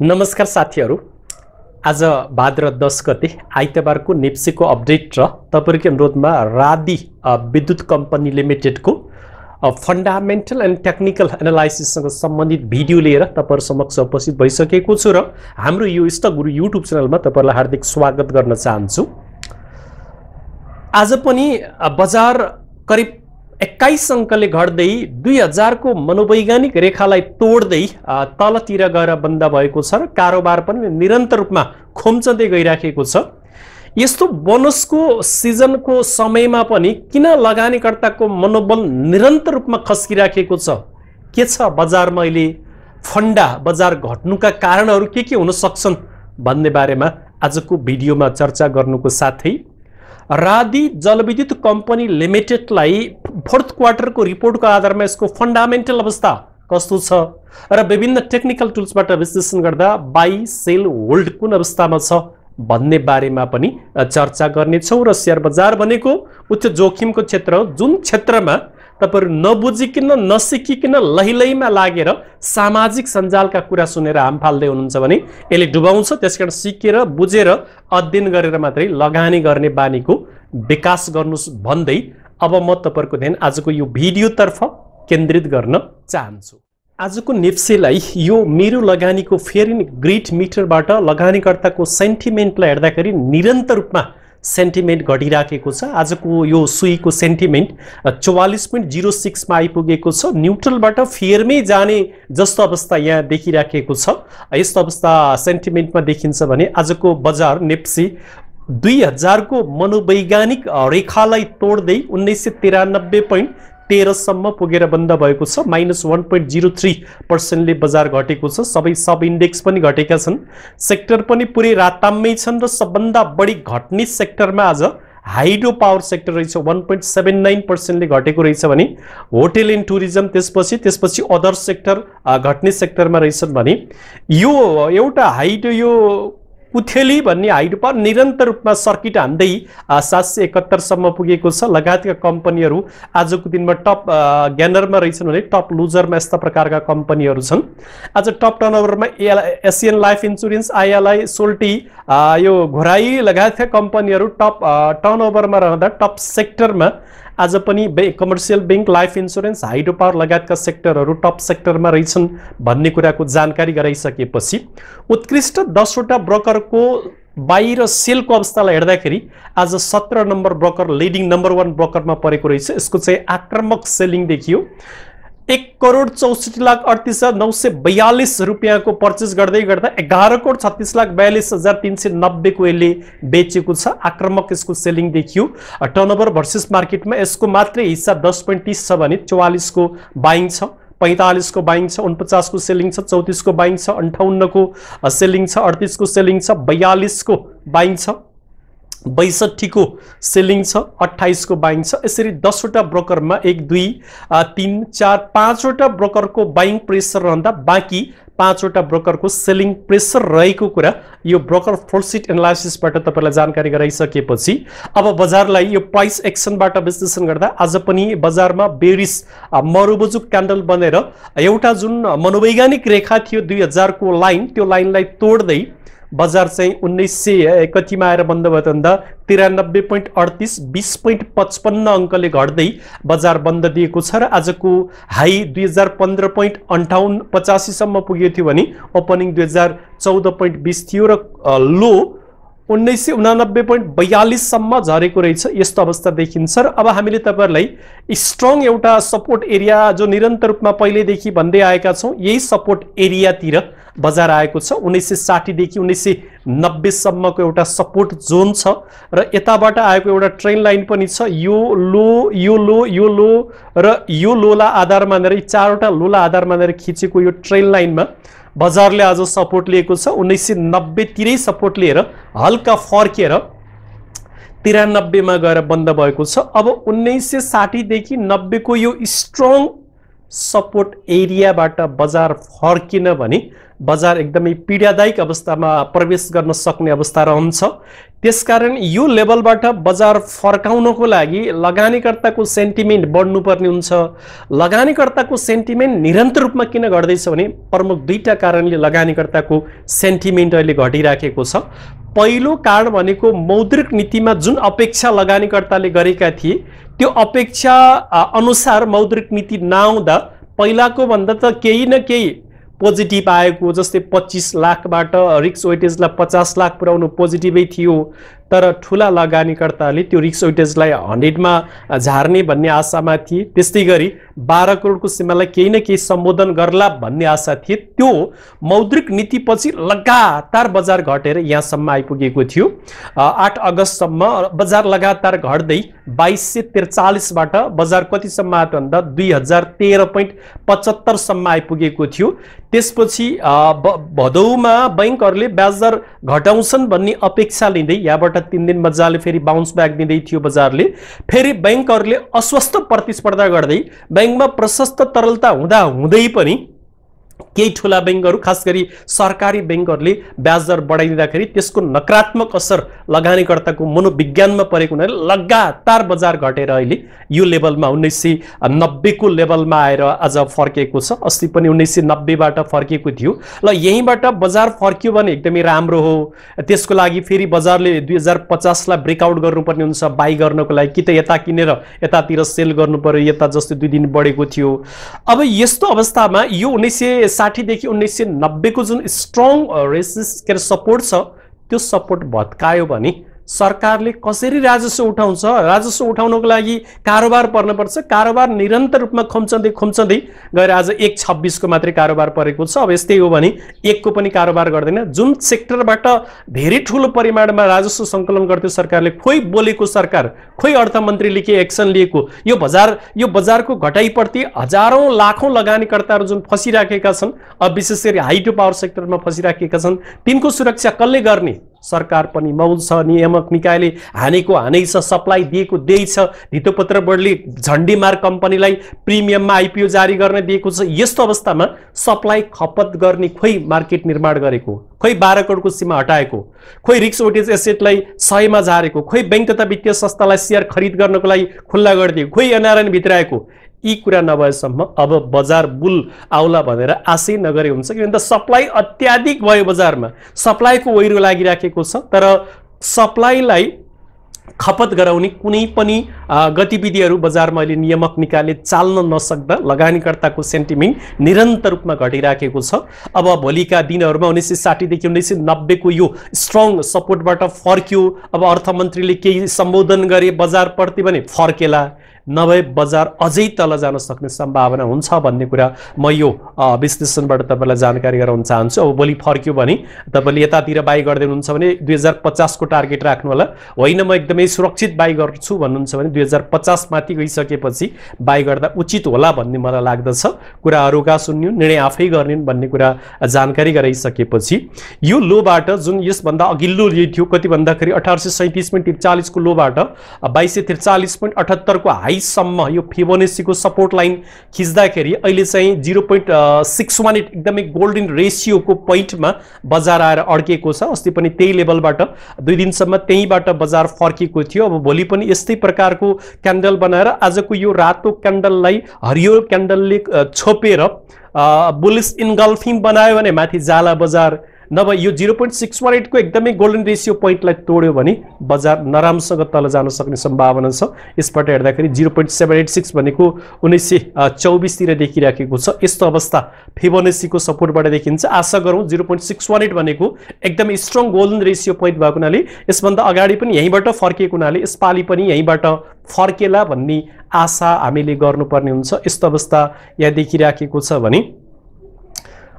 नमस्कार साथीहरु। आज भाद्र 10 गते आइतबारको नेप्सीको अपडेट र तपाईहरुको अनुरोधमा रादी विद्युत कम्पनी लिमिटेडको फन्डामेन्टल एन्ड टेक्निकल एनालाइसिससँग सम्बन्धित भिडियो लिएर तपाईहरु समक्ष उपस्थित भइसकेको छु र हाम्रो यो इष्टगुरु युट्युब च्यानलमा तपाईहरुलाई हार्दिक स्वागत गर्न चाहन्छु। आज पनि बजार करिब 21 अङ्कले घट्दै 2000 को मनोवैज्ञानिक रेखालाई तोड्दै तलतिर गएर बन्द भएको छ र कारोबार पनि निरन्तर रूपमा खोम्चदै गइराखेको छ। यस्तो बोनसको सिजनको समयमा पनि किन लगानीकर्ताको मनोबल निरन्तर रूपमा खस्किराखेको छ? के छ बजारमा अहिले फन्डा बजार घट्नुका कारणहरू के हुन सक्छन् भन्ने बारेमा आजको भिडियोमा चर्चा गर्नुको साथै रादी जलविद्युत कम्पनी लिमिटेडलाई फोर्थ क्वार्टरको रिपोर्टको आधारमा यसको फन्डामेन्टल अवस्था कस्तो छ र विभिन्न टेक्निकल टुल्सबाट विश्लेषण गर्दा बाई सेल होल्ड कुन अवस्थामा छ भन्ने बारेमा पनि चर्चा गर्नेछौँ। र शेयर बजार भनेको उच्च जोखिमको क्षेत्र हो, जुन क्षेत्रमा तपाईहरु नबुझिकिन नसिकिकिन लहिलहीमा लागेर सामाजिक सञ्जालका कुरा सुनेर हाम फाल्दै हुनुहुन्छ भने यसले डुबाउँछ। त्यसकारण सिकेर बुझेर अध्ययन गरेर मात्रै लगानी गर्ने बानीको विकास गर्नुस् भन्दै अब म तपाईहरुको ध्यान आजको यो भिडियोतर्फ केन्द्रित गर्न चाहन्छु। आजको नेप्सीलाई यो मेरो लगानीको फेयर इन ग्रिड मिटरबाट लगानीकर्ताको सेन्टिमेन्टलाई हेर्दाखेरि निरन्तर रूपमा सेन्टिमेन्ट घटिराखेको छ। आजको यो सुईको सेन्टिमेन्ट 44.06 मा आइपुगेको छ। न्युट्रलबाट फेयरमै जाने जस्तो अवस्था यहाँ देखिराखेको छ। यस्तो अवस्था सेन्टिमेन्टमा देखिन्छ भने आजको बजार नेप्सी 2000 को मनोवैज्ञानिक रेखालाई तोड्दै 1993.13 सम्म पुगेर बन्द भएको छ। -1.03% ले बजार घटेको छ। सबै सब इन्डेक्स पनि घटेका छन्। सेक्टर पनि पुरै राताममै छन् र सबभन्दा बढी घट्ने सेक्टरमा आज हाइड्रो पावर सेक्टर रहेछ। 1.79% ले घटेको रहेछ भने होटल एन्ड टुरिज्म त्यसपछि अदर सेक्टर घट्ने सेक्टरमा रहेछन् भने यो एउटा हाइड्रो यो पुथेली भन्ने हाइड्रो पावर निरन्तर रूपमा सर्किट हान्दै 771 सम्म पुगेको छ। लगायतका कम्पनीहरू आजको दिनमा टप गेनरमा रहेछन् भने टप लुजरमा यस्ता प्रकारका कम्पनीहरू छन्। आज टप टर्नओभरमा एसियन लाइफ इन्स्योरेन्स, आइएलआई, सोल्टी, यो घोराई लगायतका कम्पनीहरू टप टर्नओभरमा रहँदा टप सेक्टरमा आज पनि commercial bank, life insurance, hydro power लगायतका सेक्टरहरू टप सेक्टरमा रहेछन् भन्ने कुराको जानकारी गराइसकेपछि उत्कृष्ट 10 वटा ब्रोकरको बाई र सेलको अवस्थालाई हेर्दाखेरि आज 17 नम्बर ब्रोकर लिडिङ नम्बर 1 ब्रोकरमा परेको रहेछ। यसको चाहिँ आक्रामक सेलिङ देखियो। 1,64,38,942 रुपियाँको पर्चेस गर्दै गर्दा 11,36,42,390 को यसले बेचेको छ। आक्रामक यसको सेलिङ देखियो। टर्नओभर भर्सेस मार्केटमा यसको मात्रै हिस्सा 10.30 छ भने 44 को बाइङ छ, 45 को बाइङ छ, 49 को सेलिङ छ, 34 को बाइङ छ, 58 को सेलिङ छ, 38 को सेलिङ छ, 42 को बाइङ छ, 62 को सेलिङ छ, 28 को बाइङ छ। यसरी 10 वटा ब्रोकरमा 1 2 3 4 5 वटा ब्रोकरको बाइङ प्रेसर रहँदा बाँकी 5 वटा ब्रोकरको सेलिङ प्रेसर रहेको कुरा यो ब्रोकर फ्लोरसिट एनालाइसिसबाट तपाईलाई जानकारी गराइसकेपछि अब बजारलाई यो प्राइस एक्सनबाट विश्लेषण गर्दा आज पनि बजारमा बेरिस मरुबुजुक क्यान्डल बनेर एउटा जुन मनोवैज्ञानिक रेखा थियो 2000 को लाइन, त्यो लाइनलाई तोड्दै बजार चाहिँ 1900 कतिमा आएर बन्द भयो भन्दा 93.38 20.55 अङ्कले घट्दै बजार बन्द दिएको छ। र आजको हाई 2015.58 सम्म पुगेको थियो भने ओपनिङ 2014.20 थियो र लो 1989.42 सम्म झरेको रहेछ। यस्तो अवस्था देखिन्छ र अब हामीले तपाईहरुलाई स्ट्रङ एउटा सपोर्ट एरिया जो निरन्तर रूपमा पहिलेदेखि भन्दै आएका छौं, यही सपोर्ट एरियातिर बजार आएको छ। 1960 देखि 1990 सम्मको एउटा सपोर्ट जोन छ र यताबाट आएको एउटा ट्रेन लाइन पनि छ। यो लो, यो लो, यो लो र यो लोला आधार मानेर, चारवटा लोला आधार मानेर खिचेको यो ट्रेन लाइनमा बजारले आज सपोर्ट लिएको छ। 1990 तिरै सपोर्ट लिएर हल्का फर्केर 93 मा गएर बन्द भएको छ। अब 1960 देखि 90 को यो स्ट्रङ सपोर्ट एरियाबाट बजार फर्किन भने बजार एकदमै पीडादायक अवस्थामा प्रवेश गर्न सक्ने अवस्था रहन्छ। त्यसकारण यो लेभलबाट बजार फर्काउनको लागि लगानीकर्ताको सेन्टिमेन्ट बढ्नुपर्ने हुन्छ। लगानीकर्ताको सेन्टिमेन्ट निरन्तर रूपमा किन घट्दैछ भने प्रमुख दुईटा कारणले लगानीकर्ताको सेन्टिमेन्ट अहिले घटिराखेको छ। पहिलो कारण भनेको मौद्रिक नीतिमा जुन अपेक्षा लगानीकर्ताले गरेका थिए त्यो अपेक्षा अनुसार मौद्रिक नीति नआउँदा पहिलाको भन्दा त केही न केही पोजिटिभ आएको, जस्तै 25 लाखबाट रिस्क वेटेजलाई 50 लाख पुर्याउनु पोजिटिभै थियो, तर ठुला लगानीकर्ताले त्यो रिस्क वेटेजलाई 100 मा झार्ने भन्ने आशामा थिए। त्यस्तै गरी 12 करोडको सीमालाई केही न केही सम्बोधन गर्ला भन्ने आशा थिए। त्यो मौद्रिक नीतिपछि लगातार बजार घटेर यहाँसम्म आइपुगेको थियो। 8 अगस्तसम्म बजार लगातार घट्दै 2243 बाट बजार कतिसम्म आयो भन्दा 2013.75 सम्म आइपुगेको थियो। त्यसपछि भदौमा बैंकहरूले ब्याज दर घटाउँछन् भन्ने अपेक्षा लिँदै यहाँबाट 3 दिन मजाले फेरि बाउन्स ब्याक दिँदै थियो बजारले। फेरि बैंकहरूले अस्वस्थ प्रतिस्पर्धा गर्दै बैंकमा प्रशस्त तरलता हुँदा हुँदै पनि केही ठुला बैंकहरू खास गरी सरकारी बैंकहरूले ब्याज दर बढाइदिँदाखेरि त्यसको नकारात्मक असर लगानीकर्ताको मनोविज्ञानमा परेको हुनाले लगातार बजार घटेर अहिले यो लेभलमा 1990 को लेभलमा आएर आज फर्केको छ। अस्ति पनि 1990 बाट फर्केको थियो। ल यहीँबाट बजार फर्क्यो भने एकदमै राम्रो हो। त्यसको लागि फेरि बजारले 2050 लाई ब्रेकआउट गर्नुपर्ने हुन्छ बाई गर्नको लागि, कि त यता किनेर यतातिर सेल गर्नु पर्यो, यता जस्तै 2 दिन बढेको थियो। अब यस्तो अवस्थामा यो 1960 देखि 1990 को जुन स्ट्रङ सपोर्ट छ त्यो सपोर्ट भत्कायो भने सरकारले कसरी राजस्व उठाउँछ? राजस्व उठाउनको लागि कारोबार पर्नुपर्छ। कारोबार निरन्तर रूपमा खुम्चँदै गएर आज 1.26 को मात्रै कारोबार परेको छ। अब यस्तै हो भने 1 को पनि कारोबार गर्दैन। जुन सेक्टरबाट धेरै ठुलो परिमाणमा राजस्व सङ्कलन गर्थ्यो सरकारले, खोइ बोलेको सरकार, खोइ अर्थमन्त्रीले के एक्सन लिएको, यो बजारको घटाइप्रति हजारौं लाखौं लगानीकर्ताहरू जुन फसिराखेका छन्, अब विशेष गरी हाई टु पावर सेक्टरमा फसिराखेका छन्, तिनको सुरक्षा कसले गर्ने? सरकार पनि मौन छ, नियामक निकायले हानेको हानै छ, सप्लाई दिएको दिएकै छ, धितोपत्र बोर्डले झन्डीमार कम्पनीलाई प्रिमियममा आइपिओ जारी गर्न दिएको छ। यस्तो अवस्थामा सप्लाई खपत गर्ने खोइ मार्केट निर्माण गरेको, खोइ 12 करोडको सीमा हटाएको, खोइ रिस्क वेटेज एसेटलाई 100 मा झारेको, खोइ बैंक तथा वित्तीय संस्थालाई शेयर खरिद गर्नको लागि खुल्ला गरिदिएको, खोइ एनआरएन भित्राएको, यी कुरा नभएसम्म अब बजार बुल आउला भनेर आशै नगरे हुन्छ। किनभने सप्लाई अत्याधिक भयो, बजारमा सप्लाईको ओइरो लागिराखेको छ, तर सप्लाईलाई खपत गराउने कुनै पनि गतिविधिहरू बजारमा अहिले नियामक निकायले चाल्न नसक्दा लगानीकर्ताको सेन्टिमेन्ट निरन्तर रूपमा घटिराखेको छ। अब भोलिका दिनहरूमा 1960 देखि 1990 को यो स्ट्रङ सपोर्टबाट फर्क्यो। अब अर्थमन्त्रीले केही सम्बोधन गरे बजारप्रति भने फर्केला, नभए बजार अझै तल जान सक्ने सम्भावना हुन्छ भन्ने कुरा म यो विश्लेषणबाट तपाईलाई जानकारी गराउन चाहन्छु। अब भोलि फर्क्यो भने तपाईले यतातिर बाई गर्दै हुनुहुन्छ भने 2050 को टार्गेट राख्नु होला। होइन म एकदमै सुरक्षित बाई गर्छु भन्नुहुन्छ भने 2050 माथि गइसकेपछि बाई गर्दा उचित होला भन्ने मलाई लाग्दछ। कुराहरूका सुन्नु, निर्णय आफै गर्ने भन्ने कुरा जानकारी गराइसकेपछि यो लोबाट जुन यसभन्दा अघिल्लो लो थियो कति भन्दाखेरि 1837.43 को लोबाट 2243.78 को सम्म यो फिबोनाचीको सपोर्ट लाइन खिच्दाखेरि अहिले चाहिँ 0.618 एकदमै गोल्डन रेशियोको पोइन्टमा बजार आएर अड्केको छ। अस्ति पनि त्यही लेभलबाट 2 दिनसम्म त्यहीबाट बजार फर्केको थियो। अब भोलि पनि यस्तै प्रकारको क्यान्डल बनाएर आजको यो रातो क्यान्डललाई हरियो क्यान्डलले छोपेर बुलिश इन्गल्फिङ बनायो भने माथि जाला बजार, नभए यो 0.618 को एकदमै गोल्डन रेशियो पोइन्टलाई तोड्यो भने बजार नरामसँग तल जान सक्ने सम्भावना छ। यसबाट हेर्दाखेरि 0.786 भनेको 1924 तिर देखिराखेको छ। यस्तो अवस्था फिबोनाचीको सपोर्टबाट देखिन्छ। आशा गरौँ 0.618 भनेको एकदमै स्ट्रङ गोल्डन रेशियो पोइन्ट भएको हुनाले यसभन्दा अगाडि पनि यहीँबाट फर्केको हुनाले यसपालि पनि यहीँबाट फर्केला भन्ने आशा हामीले गर्नुपर्ने हुन्छ। यस्तो अवस्था यहाँ देखिराखेको छ भने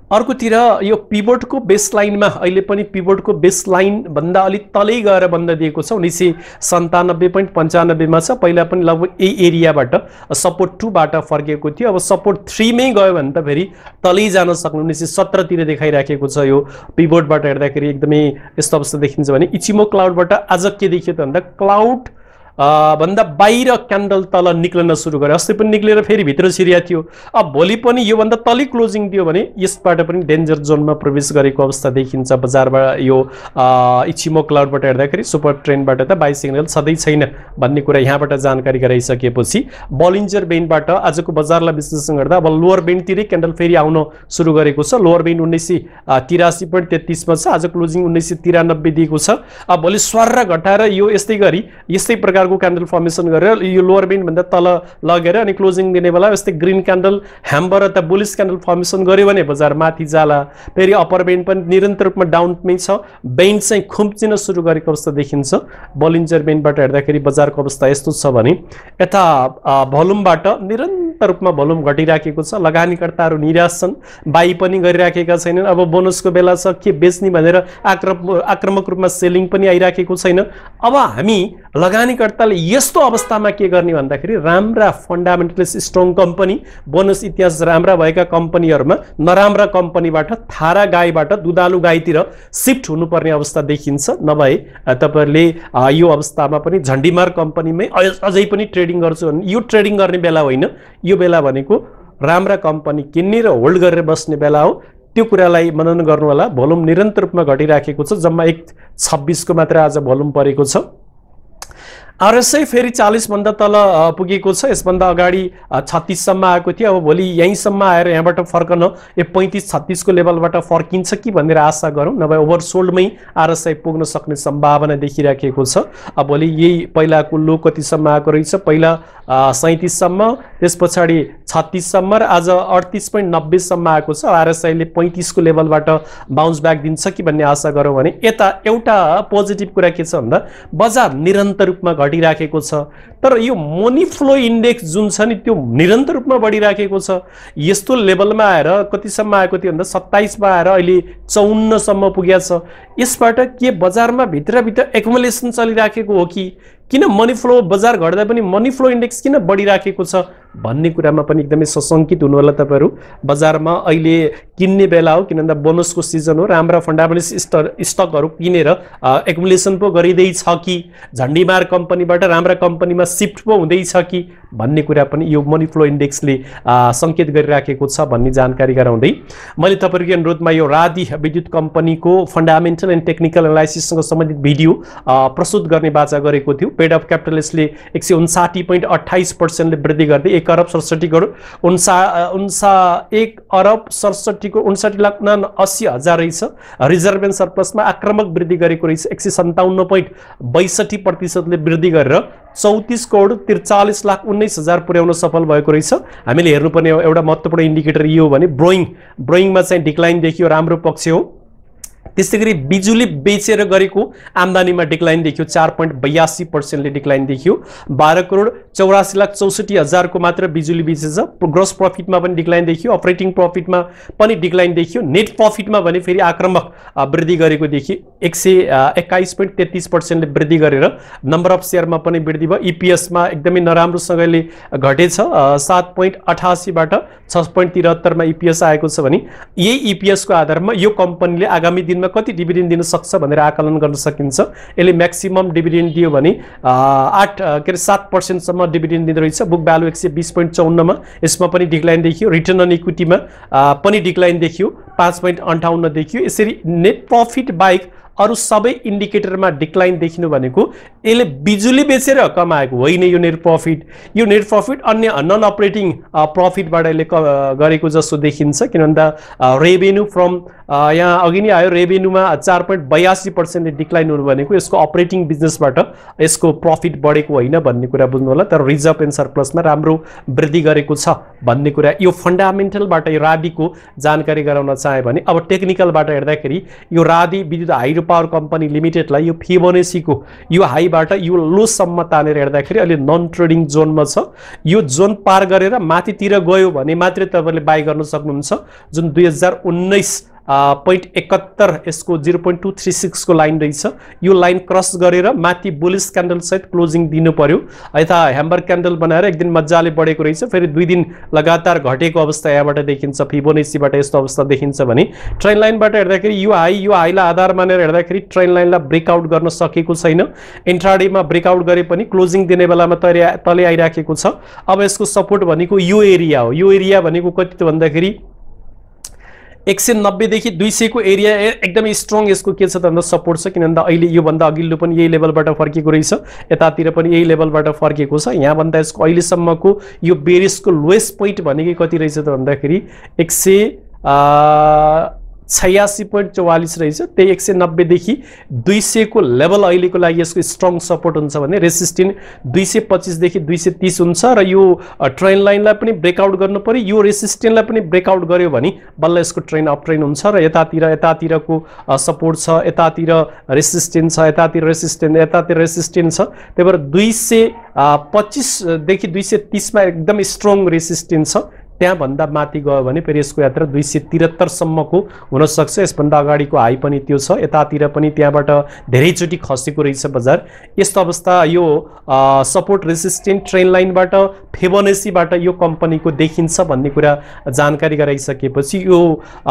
अर्कोतिर यो पिभोटको बेसलाइनमा अहिले पनि पिभोटको बेसलाइन भन्दा अलि तलै गएर बन्द दिएको छ। 1997.95 मा छ। पहिला पनि लगभग यही एरियाबाट सपोर्ट 2 बाट फर्केको थियो। अब सपोर्ट 3 मै गयो भने त फेरि तलै जान सक्ने 1917 तिर देखाइराखेको छ। यो पिभोटबाट हेर्दाखेरि एकदमै यस्तो अवस्था देखिन्छ भने इचिमो क्लाउडबाट आज के देखियो त भन्दा क्लाउड भन्दा बाहिर क्यान्डल तल निक्लन सुरु गर्यो। अस्ति पनि निक्लेर फेरि भित्र छिरिएको थियो, अब भोलि पनि योभन्दा तली क्लोजिङ दियो भने यसबाट पनि डेन्जर जोनमा प्रवेश गरेको अवस्था देखिन्छ। बजारमा यो इचिमो क्लाउडबाट हेर्दाखेरि सुपर ट्रेन्डबाट त बाइ सिग्नल सधैँ छैन भन्ने कुरा यहाँबाट जानकारी गराइसकेपछि बलिन्जर बेन्डबाट आजको बजारलाई विश्लेषण गर्दा अब लोअर बेन्डतिरै क्यान्डल फेरि आउन सुरु गरेको छ। लोअर बेन्ड 1983.33 मा छ, आज क्लोजिङ 1993 दिएको छ। अब भोलि स्वर घटाएर यो यस्तै प्रकारको क्यान्डल फर्मेसन गरेर यो लोअर बेन्ड भन्दा तल लगेर अनि क्लोजिङ दिने बेला यस्तै ग्रीन क्यान्डल ह्याम्बर अथवा बुलिश क्यान्डल फर्मेसन गर्यो भने बजार माथि जाला। फेरि अप्पर बेन्ड पनि निरन्तर रूपमा डाउनमै छ, बेन्ड चाहिँ खुम्चिन सुरु गरेको अवस्था देखिन्छ। बलिन्जर बेन्डबाट हेर्दाखेरि बजारको अवस्था यस्तो छ भने यता भोल्युमबाट निरन्तर रूपमा भोल्युम घटिराखेको छ। लगानीकर्ताहरू निराश छन्, बाई पनि गरिराखेका छैनन्। अब बोनसको बेला छ, के बेच्ने भनेर आक्रामक रूपमा सेलिङ पनि आइराखेको छैन। अब हामी लगानीकर्ताले यस्तो अवस्थामा के गर्ने भन्दाखेरि राम्रा फन्डामेन्टलिस्ट स्ट्रङ कम्पनी, बोनस इतिहास राम्रा भएका कम्पनीहरूमा नराम्रा कम्पनीबाट थारा गाईबाट दुधालु गाईतिर सिफ्ट हुनुपर्ने अवस्था देखिन्छ। नभए तपाईँहरूले यो अवस्थामा पनि झन्डीमार कम्पनीमै अझै पनि ट्रेडिङ गर्छु भने यो ट्रेडिङ गर्ने बेला होइन, यो बेला भनेको राम्रा कम्पनी किन्ने र होल्ड गरेर बस्ने बेला हो। त्यो कुरालाई मनन गर्नु होला। भोल्युम निरन्तर रूपमा घटिराखेको छ, जम्मा 1.26 को मात्र आज भोल्युम परेको छ। आरएसआई फेरि 40 भन्दा तल पुगेको छ। यसभन्दा अगाडि 36 सम्म आएको थियो, अब भोलि यहीँसम्म आएर यहाँबाट फर्कन यो 35-36 को लेभलबाट फर्किन्छ कि भनेर आशा गरौँ। नभए ओभरसोल्डमै आरएसआई पुग्न सक्ने सम्भावना देखिराखेको छ। अब भोलि यही पहिलाको लो कतिसम्म आएको रहेछ, पहिला 37 सम्म, त्यस पछाडि 36 सम्म र आज 38.90 सम्म आएको छ। आरएसआईले 35 को लेभलबाट बाउन्स ब्याक दिन्छ कि भन्ने आशा गरौँ भने यता एउटा पोजिटिभ कुरा के छ भन्दा बजार निरन्तर रूपमा घटिराखेको छ, तर यो मनी फ्लो इन्डेक्स जुन छ नि त्यो निरन्तर रूपमा बढिराखेको छ। यस्तो लेभलमा आएर कतिसम्म आएको थियो भन्दा 27 मा आएर अहिले 54 सम्म पुगेको छ। यसबाट के बजारमा भित्रभित्र एक्युमुलेसन चलिराखेको हो कि किन मनी फ्लो बजार घट्दा पनि मनी फ्लो इन्डेक्स किन बढिराखेको छ भन्ने कुरामा पनि एकदमै सशंकित हुनु होला तपाईहरु। बजारमा अहिले किन्ने बेला हो, किन भन्दा बोनसको सिजन हो, राम्रा फन्डामेन्टल स्टकहरु किनेर एक्युमुलेसन पो गरिदै छ कि झन्डीमार कम्पनीबाट राम्रा कम्पनीमा शिफ्ट पो हुँदै छ कि भन्ने कुरा पनि यो मनी फ्लो इन्डेक्सले संकेत गरिराखेको छ भन्ने जानकारी गराउँदै मैले तपाईहरुको अनुरोधमा यो रादी विद्युत कम्पनीको फन्डामेन्टल एन्ड टेक्निकल एनालाइसिससँग सम्बन्धित भिडियो प्रस्तुत गर्ने बाचा गरेको थियो। पेड अफ क्यापिटलले 159.28% ले वृद्धि गर्दै 1 अरब 67 करोड 1 अरब 67 को 59,79,80,000 रहेछ। रिजर्भ एन्ड सरप्लसमा आक्रामक वृद्धि गरेको रहेछ, 157.62% ले वृद्धि गरेर 34 करोड 43,19,000 पुर्याउन सफल भएको रहेछ। हामीले हेर्नुपर्ने एउटा महत्त्वपूर्ण इन्डिकेटर यो हो भने ब्रोइङमा चाहिँ डिक्लाइन देखियो, राम्रो पक्ष हो। त्यसैगरी बिजुली बेचेर गरेको आम्दानीमा डिक्लाइन देखियो, 4.82% ले डिक्लाइन देखियो। 12 करोड 84,64,000 को मात्र बिजुली बेचेछ। ग्रोस प्रॉफिटमा पनि डिक्लाइन देखियो, अपरेटिङ प्रॉफिटमा पनि डिक्लाइन देखियो, नेट प्रॉफिटमा भने फेरि आक्रामक वृद्धि गरेको देखियो, 121.33% ले वृद्धि गरेर नम्बर अफ शेयरमा पनि वृद्धि भयो। ईपीएस मा एकदमै नराम्रोसँगले घटेछ, 7.88 बाट 6.73 मा ईपीएस आएको छ भने यही ईपीएस को आधारमा यो कम्पनीले आगामी दिनमा कति डिभिडेन्ड दिन सक्छ भनेर आकलन गर्न सकिन्छ। यसले म्याक्सिमम डिभिडेन्ड दियो भने 7% सम्म डिभिडेन्ड दिँदो रहेछ। बुक भ्यालु 120.54 मा यसमा पनि डिक्लाइन देखियो। रिटर्न अन इक्विटीमा पनि डिक्लाइन देखियो, 5.58 देखियो। यसरी नेट प्रॉफिट बाहेक अरु सबै इन्डिकेटरमा डिक्लाइन देखिनु भनेको यसले बिजुली बेचेर कमाएको होइन। यो नेट प्रॉफिट अन्य नन अपरेटिङ प्रॉफिटबाट यसले गरेको जस्तो देखिन्छ। किन भन्दा रेभेन्यू फ्रम यहाँ अघि नै आयो, रेभेन्यूमा 4.82% ले डिक्लाइन हुनु भनेको यसको अपरेटिङ बिजनेसबाट यसको प्रॉफिट बढेको होइन भन्ने कुरा बुझ्नु होला। तर रिजर्भ एन्ड सरप्लसमा राम्रो वृद्धि गरेको छ भन्ने कुरा यो फन्डामेन्टलबाट यो रादीको जानकारी गराउन चाहे भने अब टेक्निकलबाट हेर्दाखेरि यो रादी विद्युत हाइड्रो पावर कम्पनी लिमिटेडलाई यो फिबोनाचीको यो हाईबाट यो लो सम्म तानेर हेर्दाखेरि अहिले नन ट्रेडिङ जोनमा छ। यो जोन पार गरेर माथितिर गयो भने मात्रै तपाईले बाइ गर्न सक्नुहुन्छ। जुन 2019 0.71 यसको 0.236 को लाइन रहेछ। यो लाइन क्रस गरेर माथि बुलिश क्यान्डल सहित क्लोजिङ दिनु पर्यो। यता ह्याम्बर क्यान्डल बनाएर एक दिन मजाले बढेको रहेछ, फेरि 2 दिन लगातार घटेको अवस्था यहाँबाट देखिन्छ। फिबोनाचीबाट यस्तो अवस्था देखिन्छ भने ट्रेन्ड लाइनबाट हेर्दाखेरि यो हाईलाई आधार मानेर हेर्दाखेरि ट्रेन्ड लाइनलाई ब्रेकआउट गर्न सकेको छैन। इन्ट्राडेमा ब्रेकआउट गरे पनि क्लोजिङ दिने बेलामा तले आइराखेको छ। अब यसको सपोर्ट भनेको यो एरिया हो। यो एरिया भनेको कति त भन्दाखेरि 190 देखि 200 को एरिया एकदमै स्ट्रङ यसको के छ त भन्दा सपोर्ट छ, किनभने अहिले यो भन्दा अघिल्लो पनि यही लेभलबाट फर्केको रहेछ, यतातिर पनि यही लेभलबाट फर्केको छ। यहाँ भन्दा यसको अहिलेसम्मको यो बेरिसको लोएस्ट पोइन्ट भनेकै कति रहेछ त भन्दाखेरि 186.44 रहेछ। त्यही 190 देखि 200 को लेभल अहिलेको लागि यसको स्ट्रङ सपोर्ट हुन्छ भने रेसिस्टेन्स 225 देखि 230 हुन्छ र यो ट्रेन्ड लाइनलाई पनि ब्रेकआउट गर्नु पर्यो। यो रेसिस्टेन्सलाई पनि ब्रेकआउट गर्यो भने बल्ल यसको ट्रेन्ड अप ट्रेन्ड हुन्छ र यतातिरको सपोर्ट छ, यतातिर रेसिस्टेन्स छ, यतातिर रेसिस्टेन्स छ। त्यही भएर 225 देखि 230 मा एकदम स्ट्रङ रेसिस्टेन्स छ। त्यहाँ भन्दा माथि गयो भने फेरि यसको यात्रा 273 सम्मको हुन सक्छ। यसभन्दा अगाडिको हाई पनि त्यो छ, यतातिर पनि त्यहाँबाट धेरैचोटि खसेको रहेछ बजार। यस्तो अवस्था यो सपोर्ट रेसिस्टेन्ट ट्रेन्ड लाइनबाट फिबोनाचीबाट यो कम्पनीको देखिन्छ भन्ने कुरा जानकारी गराइसकेपछि यो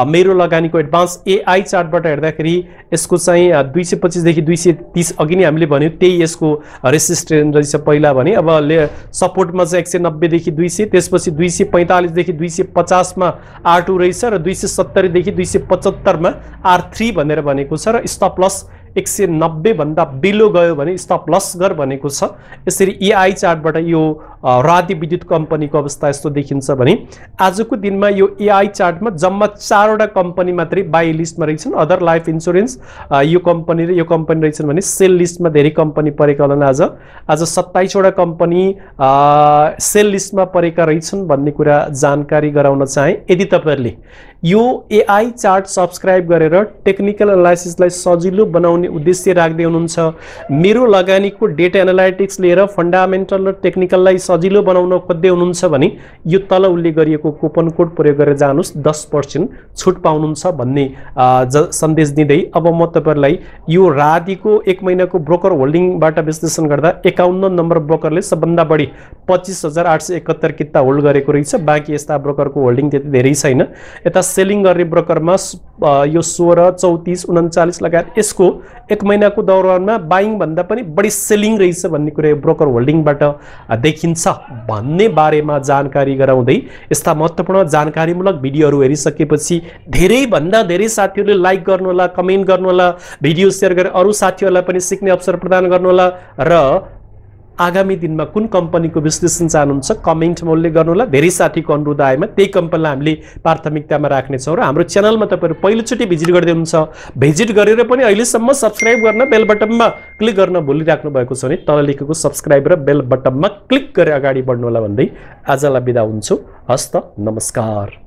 मेरो लगानीको एडभान्स एआई चार्टबाट हेर्दाखेरि यसको चाहिँ 225 देखि 230 अघि नै हामीले भन्यो त्यही यसको रेसिस्टेन्स रहेछ पहिला भने। अब सपोर्टमा चाहिँ 190 देखि 200, त्यसपछि 245 देखि 250 मा R2 रहेछ र 270 देखि 275 मा R3 भनेर भनेको छ र स्टप लस 190 भन्दा बिलो गयो भने स्टप लस गर भनेको छ। यसरी एआई चार्टबाट यो रादी विद्युत कम्पनीको अवस्था यस्तो देखिन्छ भने आजको दिनमा यो एआई चार्टमा जम्मा 4 वटा कम्पनी मात्रै बाई लिस्टमा रहेछन्। अदर लाइफ इन्स्योरेन्स यो कम्पनी र यो कम्पनी रहेछन् भने सेल लिस्टमा धेरै कम्पनी परेका होलान्। आज 27 वटा कम्पनी सेल लिस्टमा परेका रहेछन् भन्ने कुरा जानकारी गराउन चाहे। यदि तपाईहरुले यो एआई चार्ट सब्स्क्राइब गरेर टेक्निकल एनालाइसिसलाई सजिलो बनाउने उद्देश्य राख्दै हुनुहुन्छ, मेरो लगानीको डेटा एनालाइटिक्स लिएर फन्डामेन्टल र टेक्निकललाई सजिलो बनाउन खोज्दै हुनुहुन्छ भने यो तल उल्लेख गरिएको कुपन कोड प्रयोग गरेर जानुस्, 10% छुट पाउनुहुन्छ भन्ने सन्देश दिँदै अब म तपाईहरुलाई यो रादीको 1 महिनाको ब्रोकर होल्डिङबाट विश्लेषण गर्दा 51 नम्बर ब्रोकरले सबभन्दा बढी 25,871 किता होल्ड गरेको रहेछ। बाँकी यस्ता ब्रोकरको होल्डिङ त्यति धेरै छैन। यता सेलिङ गर्ने ब्रोकरमा यो 16, 34, 39 लगायत यसको 1 महिनाको दौरानमा बाइङ भन्दा पनि बढी सेलिङ रहेछ भन्ने कुरा यो ब्रोकर होल्डिङबाट देखिन्छ भन्ने बारेमा जानकारी गराउँदै यस्ता महत्त्वपूर्ण जानकारीमूलक भिडियोहरू हेरिसकेपछि धेरै भन्दा धेरै साथीहरूले लाइक गर्नुहोला, कमेन्ट गर्नुहोला, भिडियो सेयर गरेर अरू साथीहरूलाई पनि सिक्ने अवसर प्रदान गर्नुहोला र आगामी दिनमा कुन कम्पनीको विश्लेषण चाहनुहुन्छ कमेन्टमा उल्लेख गर्नुहोला। धेरै साथीको अनुरोध आएमा त्यही कम्पनीलाई हामीले प्राथमिकतामा राख्नेछौँ र हाम्रो च्यानलमा तपाईहरु पहिलोचोटि भिजिट गर्दै हुनुहुन्छ, भिजिट गरेर पनि अहिलेसम्म सब्स्क्राइब गर्न बेल बटनमा क्लिक गर्न भुलिराख्नु भएको छ भने तल लेखेको सब्स्क्राइब र बेल बटनमा क्लिक गरेर अगाडि बढ्नुहोला भन्दै आजलाई बिदा हुन्छु। हस्त नमस्कार।